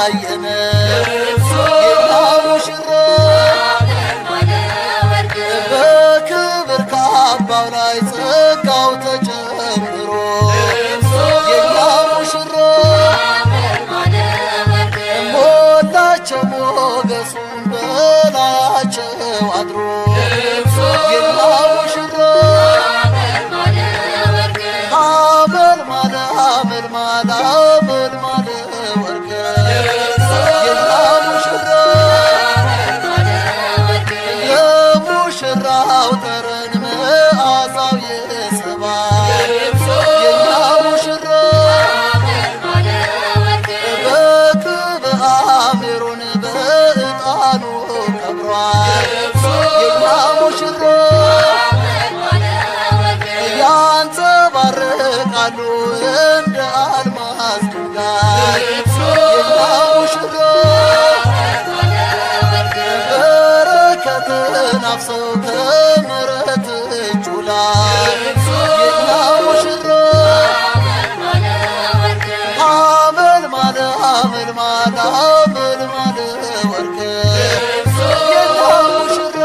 አየነ የኛ ሙሽራ በክብር ካባው ላይ ጸጋው ተጨምሮ የኛ ሙሽራ ሞላቸው ሞገሱን በላያቸው አድሮ የኛ ሙሽራ አመልማለ ወርቅ የኛ ሙሽራ የሙሽራው ጠረን መዓዛው ይስባል የኛ ሙሽራ በክብር አምሮን በዕጣኑ ከብሯል የኛ ሙሽራ ያንጸባርቃሉ እንደ አልማዝ ድንጋይ የኛ ሙሽራ በረከትን አፍሰው ከምሕረት እጁ ላይ የኛ ሙሽራ አመልማለ ወርቅ የኛ ሙሽራ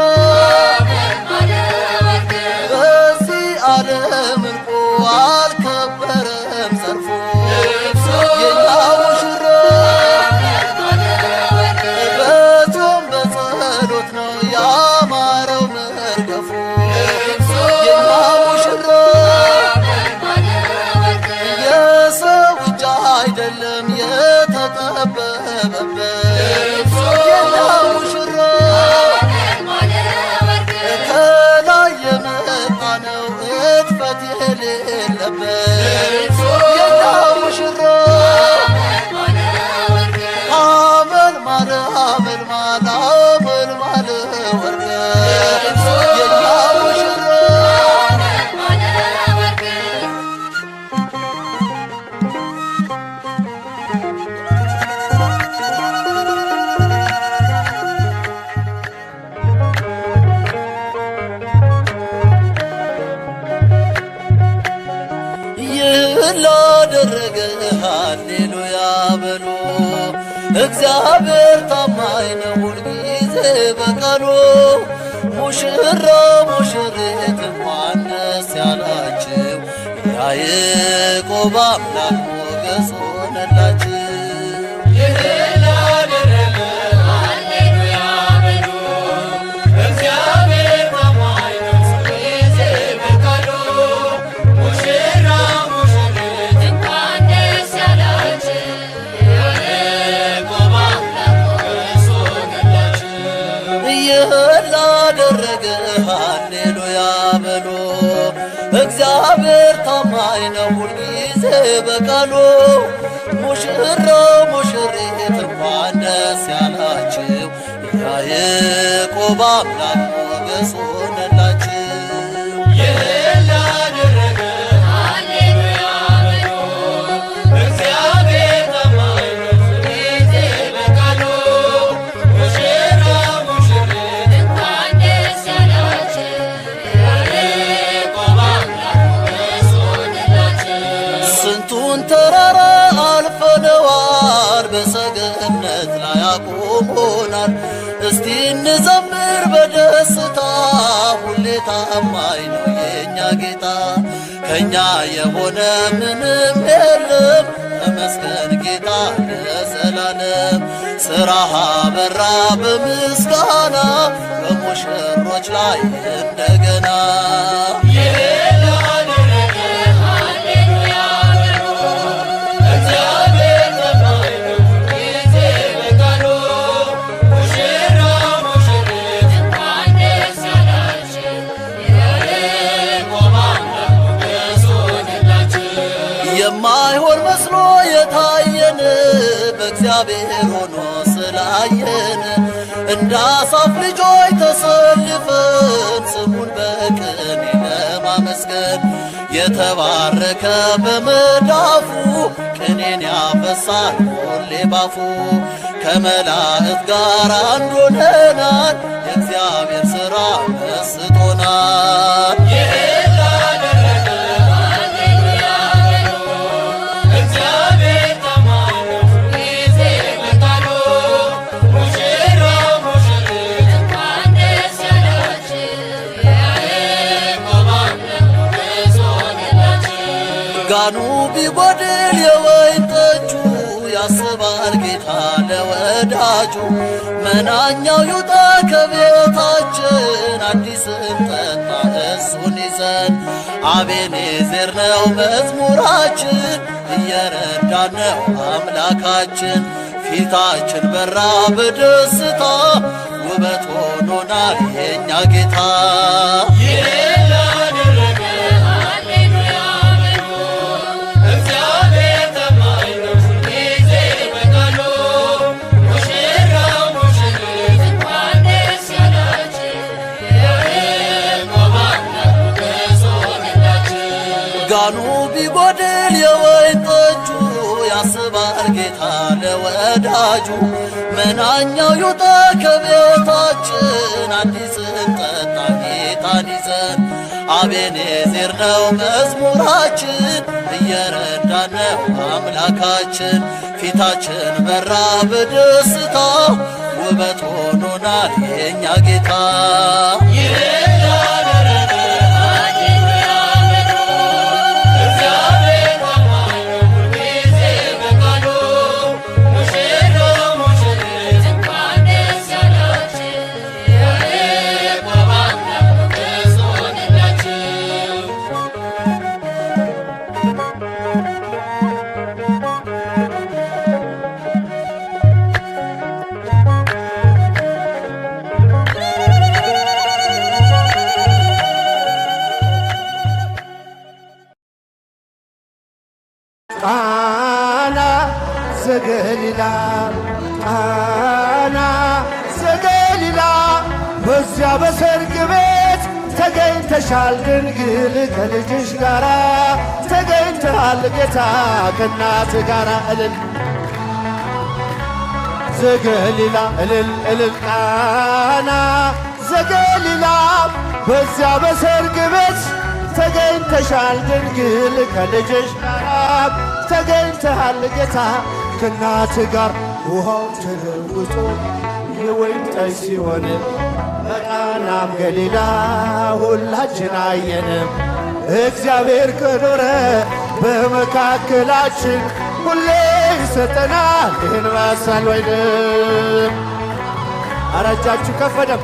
በዚህ ዓለም እንቁ አልከበረም ዘርፎ የኛ ሙሽራ በጾም በጸሎት ነው ያማረው መርገፉ የኛ ሙሽራ የሰው እጅ አይደለም የተጠበበበት የኛ ሙሽራ ከላይ የመጣ ነው እድፈት የሌለበት የኛ ሙሽራ አመልማለ ወርቅ የኛ ሙሽራ ላደረገ ሃሌሉያ በሉ እግዚአብሔር ታማኝ ነው ሁልጊዜ በቃሉ ሙሽራ ሙሽሪት እንኳን ደስ ያላችሁ ያዕቆብ አምላክ ሞገስ ሆነላችሁ ላደረገ ሃሌሉያ በሉ እግዚአብሔር ታማኝ ነው ሁልጊዜ በቃሉ ሙሽራው ሙሽሪት እንኳን ደስ ያላችሁ ያዕቆብ አምላክ ሞገስ ሆነላችሁ ተራራ አልፈነዋል በሰገነት ላይ አቁሞናል እስቲ እንዘምር በደስታ ሁሌ ታማኝ ነው የኛ ጌታ ከኛ የሆነ ምንም የለም ተመስገን ጌታ ለዘላለም ሥራህ አበራ በምስጋና በሙሽሮች ላይ እንደገና የማይሆን መስሎ የታየን በእግዚአብሔር ሆኖ ስላየን እንደ አሳፍ ልጆች ተሰልፈን ስሙን በቅኔ ለማመስገን የተባረከ በመዳፉ ቅኔን ያፈሳል ሁሌ ባፉ ከመላእክት ጋር አንድ ሆነናል የእግዚአብሔር ሥራ መስጦናል ለወዳጁ መናኛው ይውጣ ከቤታችን አዲስን ጠጣ እሱን ይዘን አቤኔዘር ነው መዝሙራችን እየረዳን ነው አምላካችን ፊታችን በራ በደስታ ውበት ሆኖናል የኛ ጌታ ጋኑ ቢጎድል የወይን ጠጁ ያስባል ጌታ ለወዳጁ መናኛው ይውጣ ከቤታችን አዲስን ጠጣ ጌታን ይዘን አቤኔዘር ነው መዝሙራችን እየረዳን ነው አምላካችን ፊታችን በራ በደስታ ውበት ሆኖናል የኛ ጌታ ቃና ዘገሊላ ቃና ዘገሊላ በዚያ በሰርግ ቤት ተገኝተሻል ድንግል ከልጅሽ ጋራ ተገኝተሃል ጌታ ከእናት ጋራ እልል ዘገሊላ እልል እልል ቃና ዘገሊላ በዚያ በሰርግ ቤት ተገኝተሻል ድንግል ከልጅሽ ጋር ተገኝተሃል ጌታ ከእናት ጋር ውሃው ተለውጦ የወይን ጠጅ ሲሆን በቃናም ገሊላ ሁላችን አየንም እግዚአብሔር ከኖረ በመካከላችን ሁሌ ይሰጠናል ይህን መሰል ወይን አረጃችሁ ከፈደም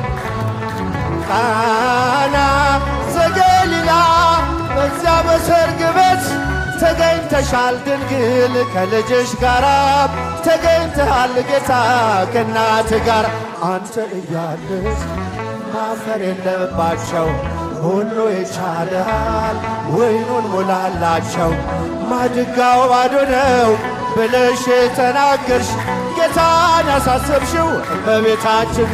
ቃና ዘገሊላ በዚያ በሰርግ ቤት ተገኝተሻል ድንግል ከልጅሽ ጋራ ተገኝተሃል ጌታ ከእናት ጋር አንተ እያለህ ማፈር የለባቸው ሁሉ ይቻልሃል ወይኑን ሙላላቸው ማድጋው ባዶ ነው ብለሽ ተናገርሽ ጌታን ያሳሰብሽው እመቤታችን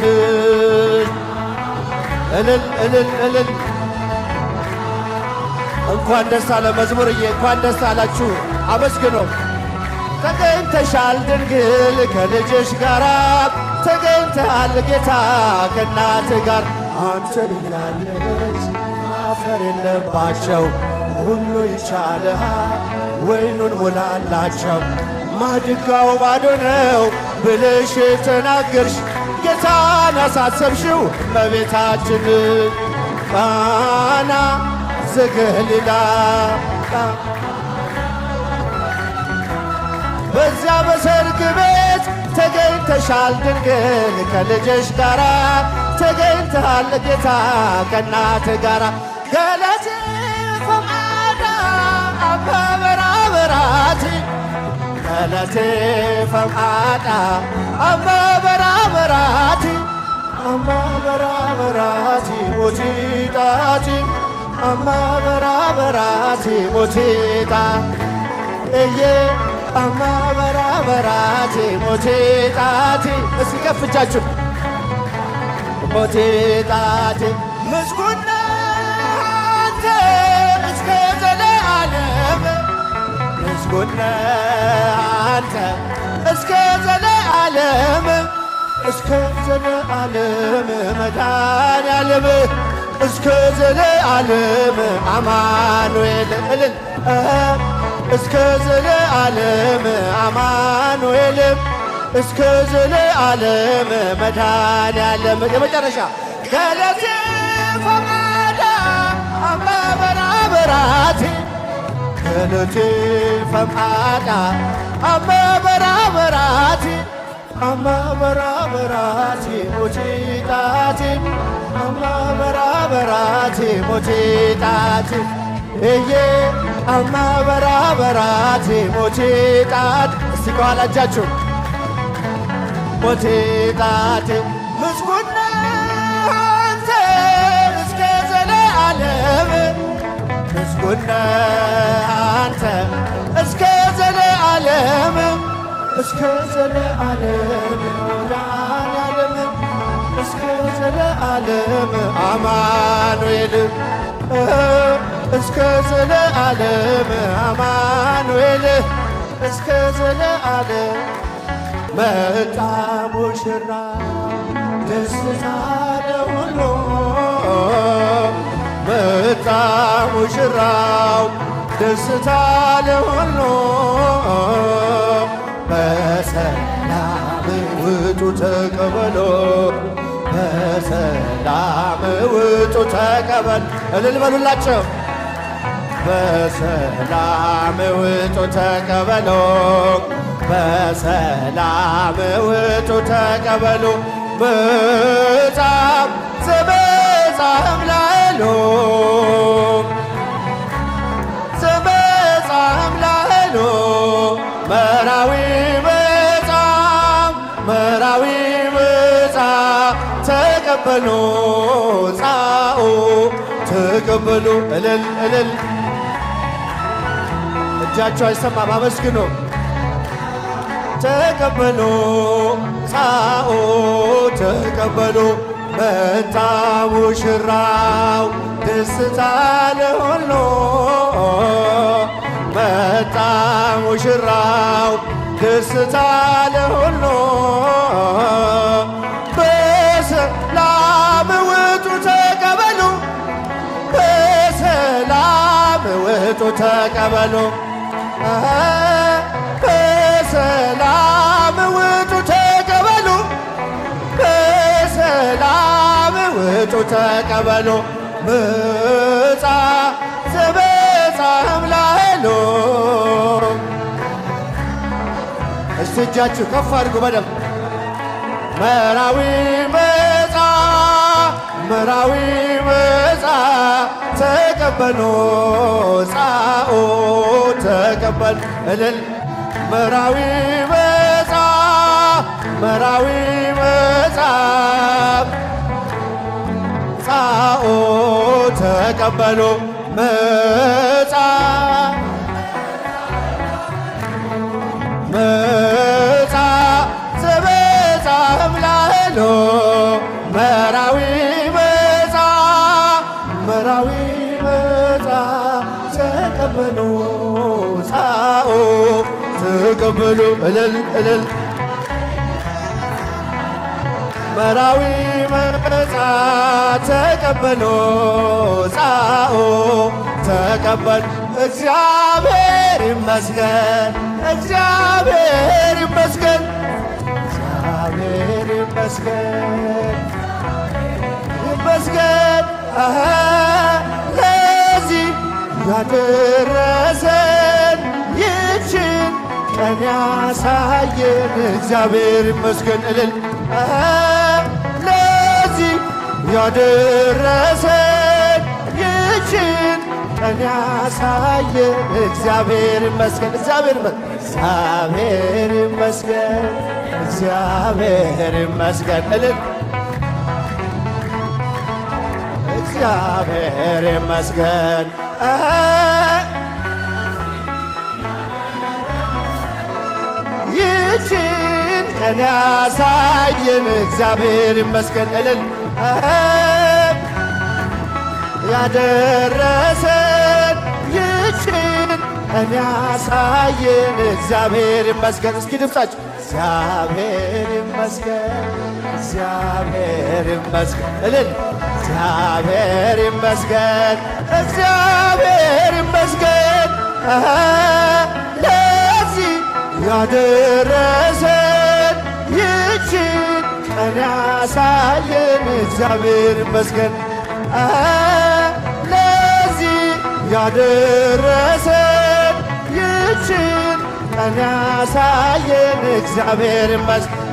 እልል እልል እልል እንኳን ደስ አለ መዝሙርዬ እንኳን ደስ አላችሁ አመስግኖ ተገኝተሻል ድንግል ከልጅሽ ጋራ ተገኝተሃል ጌታ ከእናት ጋር አንተ ብላለች ማፈር የለባቸው ሁሉ ይቻልሃል ወይኑን ሙላላቸው ማድጋው ባዶ ነው ብለሽ ተናገርሽ ጌታን ያሳሰብሽው እመቤታችን ቃና ዘገሊላ በዚያ በሰርግ ቤት ተገኝተሻል ድንግል ከልጅሽ ጋራ ተገኝተሃል ጌታ ከእናት ጋራ ገለቴ ፈማዳ አበበራበራቲ ገለቴ ፈማዳ አበበራበራቲ አበበራበራቲ ሞቲጣቲ አበበራበራቲ ሞቲጣ እየ አበበራበራቲ ሞቲጣቲ እስኪ ከፍ እጃችሁ ሞቲጣቲ ምስጉን አንተ እስከ ዘለዓለም ምስጉን አንተ እስከ ዘለዓለም እስከ ዘለዓለም መድኃኔዓለም እስከ ዘለዓለም አማኑኤል እልል እስከ ዘለዓለም አማኑኤል እስከ ዘለዓለም መድኃኔዓለም የመጨረሻ ገለቴ ፈማዳ አበበራበራቲ ገለቴ ፈማዳ አበበራበራቲ አማ በራበራቴ ሞቼ ጣቴ አማ በራበራቴ ሞቼ ጣቴ እዬ አማ በራበራቴ ሞቼ ጣት እስቲ ከኋላ እጃችሁ ሞቼ ጣቴ ምስጉን ነህ አንተ እስከ ዘለዓለም ምስጉን ነህ አንተ እስከ ዘለዓለም እስከ ዘለዓለም ወዳንያለም እስከ ዘለዓለም አማኑኤል እስከ ዘለዓለም አማኑኤል እስከ ዘለዓለም መጣ ሙሽራ ደስታ ለሁሉ መጣ ሙሽራው ደስታ ለሁሉ በሰላም ውጡ ተቀበሎ በሰላም ውጡ ተቀበል እልል በሉላቸው በሰላም ውጡ ተቀበሎ በሰላም ውጡ ተቀበሉ በጣም ዘበጻም ላይሎ ዘበጻም ላይሎ መራዊ በጣም መራዊ በጣም ተቀበሉ ጻኡ ተቀበሉ እልል እልል እጃቸው አይሰማም አመስግኑ ተቀበሉ ጻኡ ተቀበሉ መጣ ሙሽራው ደስታ ለሁሉ መጣ ሙሽራው ደስታ ለሁሉ በሰላም ውጡ ተቀበሉ በሰላም ውጡ ተቀበሉ በሰላም ውጡ ተቀበሉ በሰላም ውጡ ተቀበሉ ምጻ ዘበጻም ላይሎ እስቲ እጃችሁ ከፍ አድርጉ በደምብ መራዊ መጻ መራዊ መጻ ተቀበሉ ጻኡ ተቀበል እልል መራዊ መጻ መራዊ መጻ ጻኡ ተቀበሉ መጻ መጻ ዘበጻም ላይሎ መራዊ መጻ መራዊ መጻ ተቀበሉ ጻኡ ተቀበሉ እልል እልል መራዊ መጻ ተቀበሉ ጻኡ ተቀበል እግዚአብሔር ይመስገን እግዚአብሔር ይመስገን እግዚአብሔር ይመስገን ይመስገን ለዚህ ያደረሰን ይችን ቀን ያሳየን እግዚአብሔር ይመስገን እልል ለዚህ ያደረሰን ይችን ቀን ያሳየን እግዚአብሔር ይመስገን እግዚአብሔር ይመስገን እግዚአብሔር ይመስገን እልል እግዚአብሔር ይመስገን ይችን ቀን ያሳየን እግዚአብሔር ይመስገን እልል ያደረሰን ይችን ቀን ያሳየን እግዚአብሔር ይመስገን እስኪ ድምፃችሁ እግዚአብሔር ይመስገን እግዚአብሔር ይመስገን እልል እግዚአብሔር ይመስገን እግዚአብሔር ይመስገን ለዚህ ያደረሰን ይችን ቀን ያሳየን እግዚአብሔር ይመስገን ለዚህ ያደረሰን ይችን ቀን ያሳየን እግዚአብሔር ይመስገን